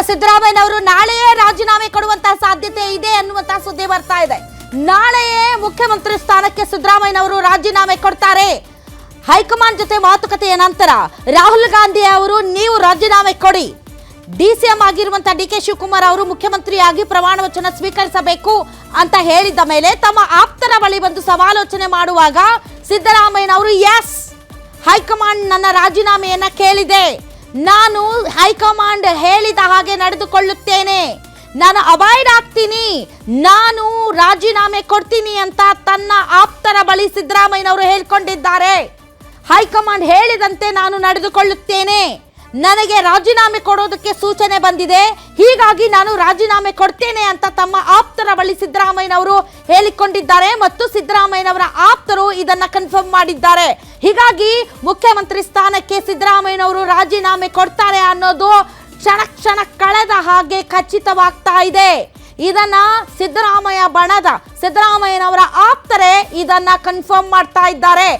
ಸಿದ್ದರಾಮಯ್ಯನವರು ನಾಳೆಯೇ ರಾಜೀನಾಮೆ ಕೊಡುವಂತಹ ಸಾಧ್ಯತೆ ಇದೆ ಅನ್ನುವಂತಹ ಸುದ್ದಿ ಬರ್ತಾ ಇದೆ. ನಾಳೆಯೇ ಮುಖ್ಯಮಂತ್ರಿ ಸ್ಥಾನಕ್ಕೆ ಸಿದ್ದರಾಮಯ್ಯನವರು ರಾಜೀನಾಮೆ ಕೊಡ್ತಾರೆ. ಹೈಕಮಾಂಡ್ ಜೊತೆ ಮಾತುಕತೆಯ ನಂತರ ರಾಹುಲ್ ಗಾಂಧಿ ಅವರು ನೀವು ರಾಜೀನಾಮೆ ಕೊಡಿ, ಡಿಸಿಎಂ ಆಗಿರುವಂತಹ ಡಿ ಕೆ ಶಿವಕುಮಾರ್ ಅವರು ಮುಖ್ಯಮಂತ್ರಿಯಾಗಿ ಪ್ರಮಾಣ ವಚನ ಸ್ವೀಕರಿಸಬೇಕು ಅಂತ ಹೇಳಿದ ಮೇಲೆ ತಮ್ಮ ಆಪ್ತರ ಬಳಿ ಬಂದು ಸಮಾಲೋಚನೆ ಮಾಡುವಾಗ ಸಿದ್ದರಾಮಯ್ಯನವರು ಎಸ್, ಹೈಕಮಾಂಡ್ ನನ್ನ ರಾಜೀನಾಮೆಯನ್ನ ಕೇಳಿದೆ, ನಾನು ಹೈಕಮಾಂಡ್ ಹೇಳಿದ ಹಾಗೆ ನಡೆದುಕೊಳ್ಳುತ್ತೇನೆ, ನಾನು ಅವಾಯ್ಡ್ ಆಗ್ತೀನಿ, ನಾನು ರಾಜೀನಾಮೆ ಕೊಡ್ತೀನಿ ಅಂತ ತನ್ನ ಆಪ್ತರ ಬಳಿ ಸಿದ್ದರಾಮಯ್ಯನವರು ಹೇಳ್ಕೊಂಡಿದ್ದಾರೆ. ಹೈಕಮಾಂಡ್ ಹೇಳಿದಂತೆ ನಾನು ನಡೆದುಕೊಳ್ಳುತ್ತೇನೆ, ನನಗೆ ರಾಜೀನಾಮೆ ಕೊಡೋದಕ್ಕೆ ಸೂಚನೆ ಬಂದಿದೆ, ಹೀಗಾಗಿ ನಾನು ರಾಜೀನಾಮೆ ಕೊಡ್ತೇನೆ ಅಂತ ತಮ್ಮ ಆಪ್ತರ ಬಳಿ ಸಿದ್ದರಾಮಯ್ಯನವರು ಹೇಳಿಕೊಂಡಿದ್ದಾರೆ ಮತ್ತು ಸಿದ್ದರಾಮಯ್ಯನವರ ಆಪ್ತರು ಇದನ್ನ ಕನ್ಫರ್ಮ್ ಮಾಡಿದ್ದಾರೆ. ಹೀಗಾಗಿ ಮುಖ್ಯಮಂತ್ರಿ ಸ್ಥಾನಕ್ಕೆ ಸಿದ್ದರಾಮಯ್ಯನವರು ರಾಜೀನಾಮೆ ಕೊಡ್ತಾರೆ ಅನ್ನೋದು ಕ್ಷಣ ಕಳೆದ ಹಾಗೆ ಖಚಿತವಾಗ್ತಾ ಇದೆ. ಇದನ್ನ ಸಿದ್ದರಾಮಯ್ಯನವರ ಆಪ್ತರೇ ಇದನ್ನ ಕನ್ಫರ್ಮ್ ಮಾಡ್ತಾ ಇದ್ದಾರೆ.